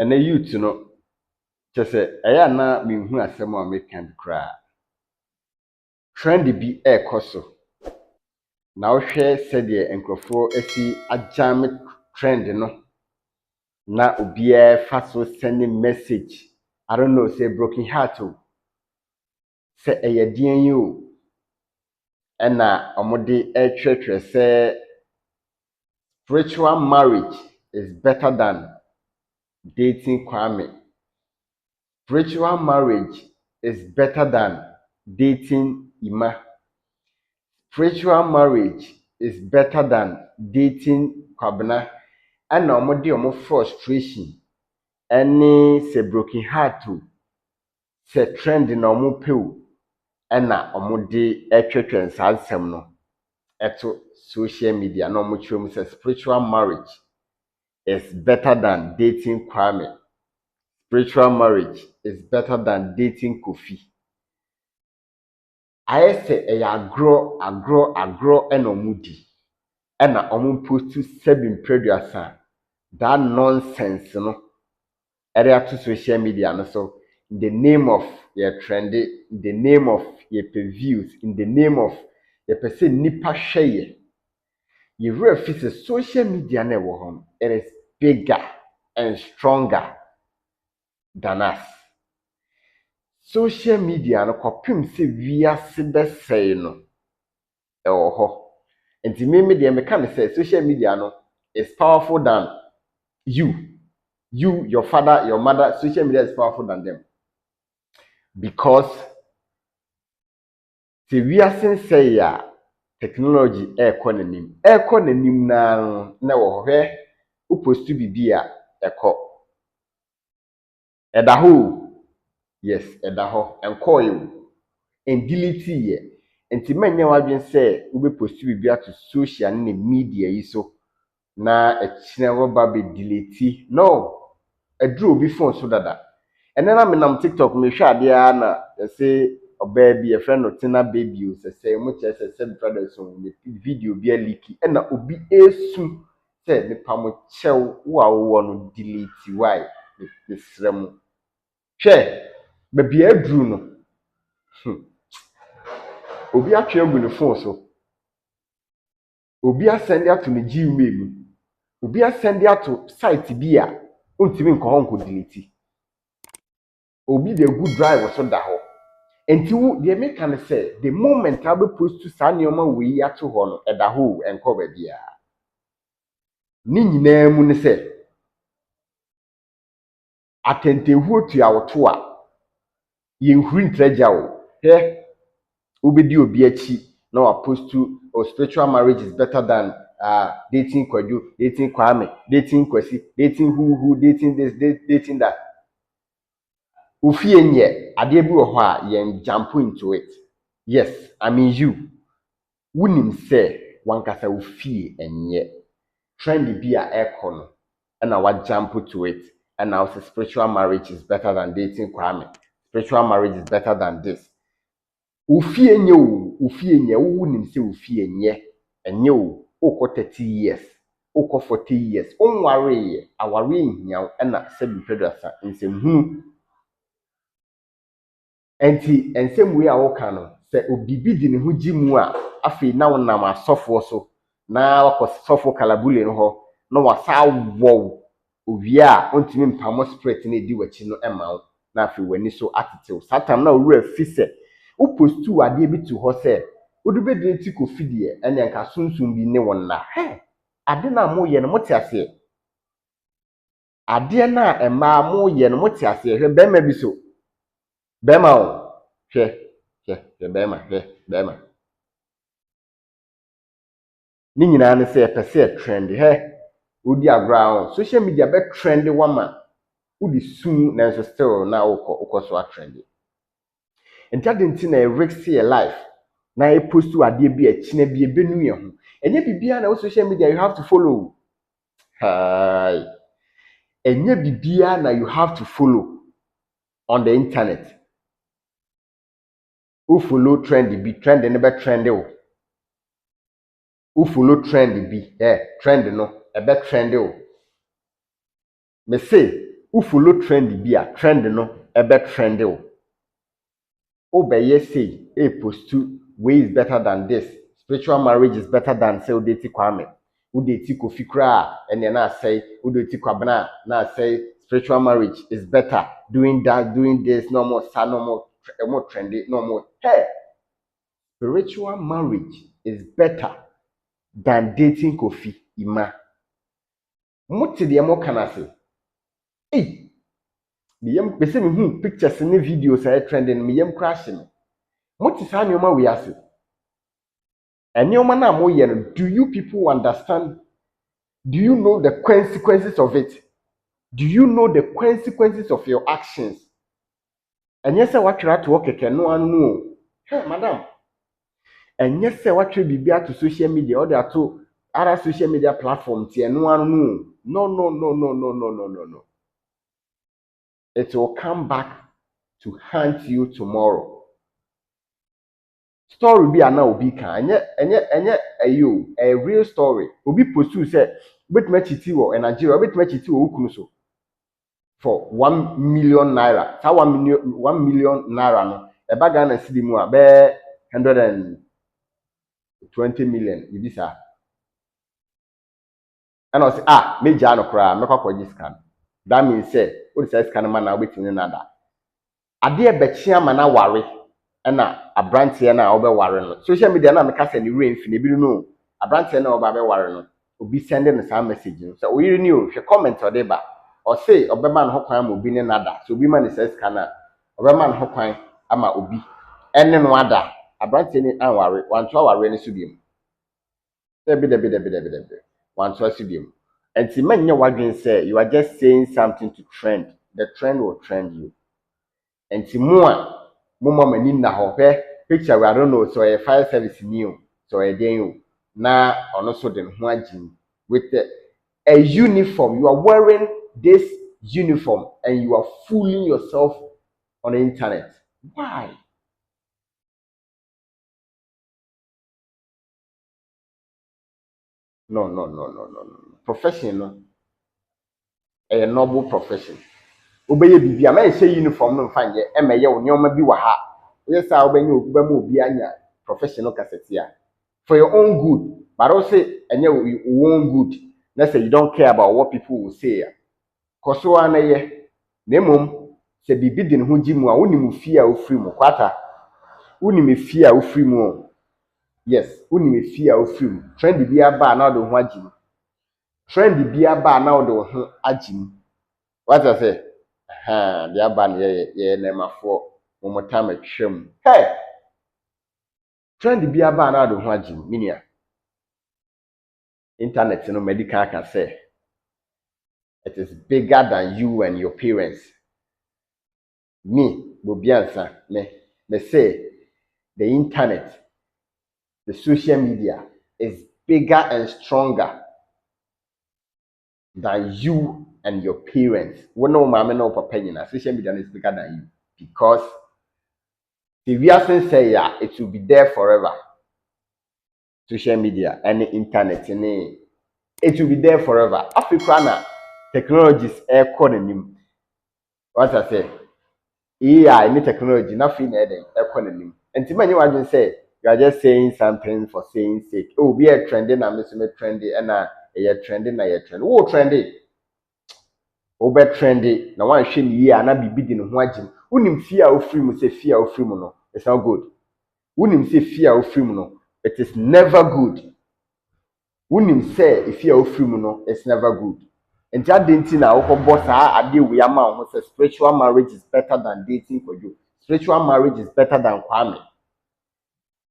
a youth no just say I na me hu asem a make can cry trend bi e koso na wo hwe said the enkrofo asi ajame trend no na obiya fa sending message. I don't know, say broken heart o. Say eyedien yi o. Na omode etwetwe say spiritual marriage is better than dating kwame. Spiritual marriage is better than dating Ima. Spiritual marriage is better than dating Kwabena. And omode omo frustration. Any say broken heart o. Say trend na omo pe o. Na omode etwetwe nsansem no eto social media na omo chiro say spiritual marriage is better than dating Kwame. Spiritual marriage is better than dating Kofi. I say agro and omudi. And na omo post to 7 preduasa. That nonsense no. Area to social media no so in the name of your trendy, in the name of your views, in the name of your person nipa share. You realize social media na wo hom. It is bigger and stronger than us. Social media no kopim se wiase besey no e wo ho. Enti me de me can say social media no is powerful than you, your father, your mother. Social media is powerful than them. Because se wiase say ya technology economy na wo hwe u post bibia eko edaho. Yes, edaho enko you and delete ye. Enti manya wadwen say ube post bibia to social na media yi so na echine wo ba be delete. No, edru obi phone so dada. Ene na me nam TikTok me hwa ade a na say oba bi e friend no tina baby o say mo che say brothers so me video bi a leak e na obi esu say me pa mo chew wo a wo no delete why me srem hwe be bi adru no obi atwe agu ne phone so obi asend ya to ne Gmail mu obi asend ya to site bi a ontimi nko ho nko delete obi dey good drive so da ho. Enti wo dey make am say the moment I be post to sa neoma we ato ho no eda ho enko ba bia ni nyina mu ne say atentehu tu awoto a ye nhuri ntraja wo he obedi obi achi na wa post to spiritual marriage is better than dating Kwaju, dating Kwame, dating Kwesi, dating who, dating this, dating that. Ufie nye ade bi wo ho a yen jump into it. Yes, I mean you wunim say wankasa ufie enye trend bi a ekono na wa jump to it and now say spiritual marriage is better than dating Kwame. Spiritual marriage is better than this. Ufie nye o ufie nye wunim say ufie nye enye o okọ 30 years okọ 40 years onware ye aware nhia na sebi pedasa nsemhunu. Enti ensem we a wo ka no se obibi di ne ho gimu a afi na wonam asofo so na wakosofo kalabule no ho na wasa wo owie a ontimi mpamo spirit na edi wachi no ema wo na afi wani so atetew satam na owura fi se wo postu ade bi tu ho se odube de ti ko fidie ene nka sunsun bi ne wonna he ade na mo ye no mote ase ade na ema mo ye no mote ase hwe bema bi so bema o hwe bema ni nyina ne se pese trend he odi agro social media be trend wama odi sum na so still na uko so a trend enti na risk your life na e post ade bi a chine bi ebenu ye ho enye bibia na social media you have to follow. Hi. Enye bibia na you have to follow on the internet. Who follow trend bi trend ne be trend o. Who follow trend bi trend no e be trend o. Me say who follow trend bi a trend no ebe trend o be yes say a post way is better than this, spiritual marriage is better than say odeti kwame, odeti kofi kra and na say odeti kwabna na say spiritual marriage is better, doing that, doing this, no more sa, no more trendy, no more. Hey, spiritual marriage is better than dating kofi ima. Muti de mo kana say eh miyem pese me hu pictures ne videos are trending miyem crash me muti sa nyoma we ase enyoma na mo ye no. Do you people understand? Do you know the consequences of it? Do you know the consequences of your actions? Enye se watwera to keke no anu o. Hey madam, enye se watwera bibia to social media or there to other social media platforms tie no anu. No no no no no no no no no. It will come back to haunt you tomorrow. Story bi ana obi kan enye ayo a real story. Obi post you say betuma chiti wo Nigeria, betuma chiti wo ukunu so for 1 million naira. That 1 million naira no e ba Ghana cedi mu a be 120 million ibisa. And I say me ja no kra me kwakwaji scan. That means say what say scan man na obetini nada. Ade e be chia mana ware na abrante na obeware no. Social media na me ka say ni rain fi na bi no. Abrante na obeware no. Obi send na some message no. So oyiri ni o hwe comment ode ba. Or say obema no kwan ma obi ne nada. So obi man say scan na obema no kwan ama obi. Ene no ada. Abrante ni anware, wanto aware ni so biem. Debi. One to assume. And see, man, you are say you are just saying something to trend. The trend will trend you. And see, more money na ho picture. I don't know. So a fire service new. So a day now also the huajin with a uniform. You are wearing this uniform and you are fooling yourself on the internet. Why? No. Profession, no. A noble profession. Obeye bibia ma ehye uniform no mfa nye emeye onyoma bi wa ha yesa obenye okuba ma obi anya professional cassette for your own good, but also enye your own good. Let's say you don't care about what people will say. Koso anaye nemom se bibi din ho gimu a woni fie a ofri mu kwata woni fie a ofri mu. Yes, woni fie a ofri mu. Trend bi aba na do ho agimu. Trend bi aba na do ho agimu. What I say? The aban ye nemafo momotama twem. Hey, trend bi aba na do ho agim minia. Internet no medical can say it is bigger than you and your parents. Me, Bobie Ansah, me say the internet, the social media is bigger and stronger than you and your parents. We no mama no papa nyina. Social media is bigger than you because the reason say yeah, it will be there forever. Social media and the internet it will be there forever. Africana technologies air calling. What I say, AI any technology, nothing adding air calling. And to many one say you are just saying something for saying sake. Oh, be a trending and miss me trendy and a trending a trend. Oh, trendy. Oh, be trendy. Now one shame ye and I be bidding wajim. Unim fear of free mu say fear of free no. It's not good. Unim say fear of free no. It is never good. Unim say if you are free no, it's never good. And that dating na boss ade we ama ho say spiritual marriage is better than dating for you. Spiritual marriage is better than kwame.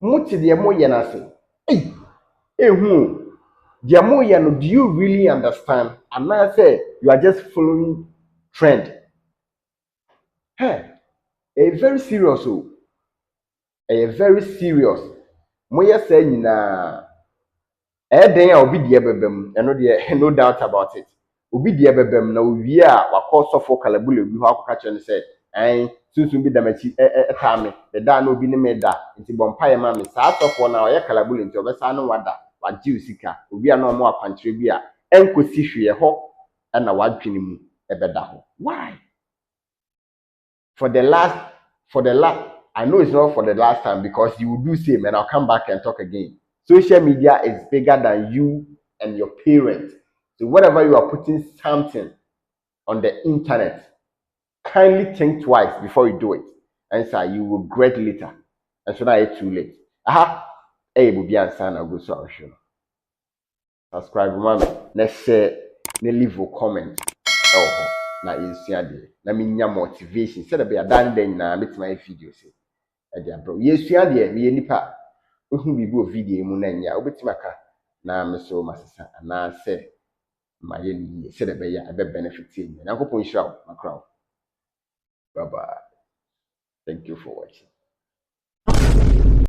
Muti de mo ye na say. Ehu. De mo ye no, do you really understand? And now say you are just following trend. Hey, a very serious oh. A very serious. Mo ye say nyina den a obi de bebem eno de no doubt about it. Obi de bebem na owie a wakọ sofo kalabule bi ho akọka kire ne say sunsun bi damachi eta me the da na obi ne me da nti bompaye ma me saa sofo na oye kalabule nti obesa no wada waji usika obi a na omo akwankyere bi a enkosi hwe ho na wadwene mu ebeda. Why? For the last, I know it's not for the last time because you will do same and I'll come back and talk again. Social media is bigger than you and your parents. So whenever you are putting something on the internet, kindly think twice before you do it. And so you will regret later. And so now it's too late. Aha, hey, Bobie Ansah na go so show. Subscribe, man. Let's share, leave a comment. Oh, na insua de. Na me nya motivation. Say be adan den na make my video say. E dey bro. Yesua de me nipa. Ohu bibi o video mu na nya. Obetima ka na me so masesa na say ma ye ni say be ya be benefit you. Na kopon hira makra. Bye bye. Thank you for watching.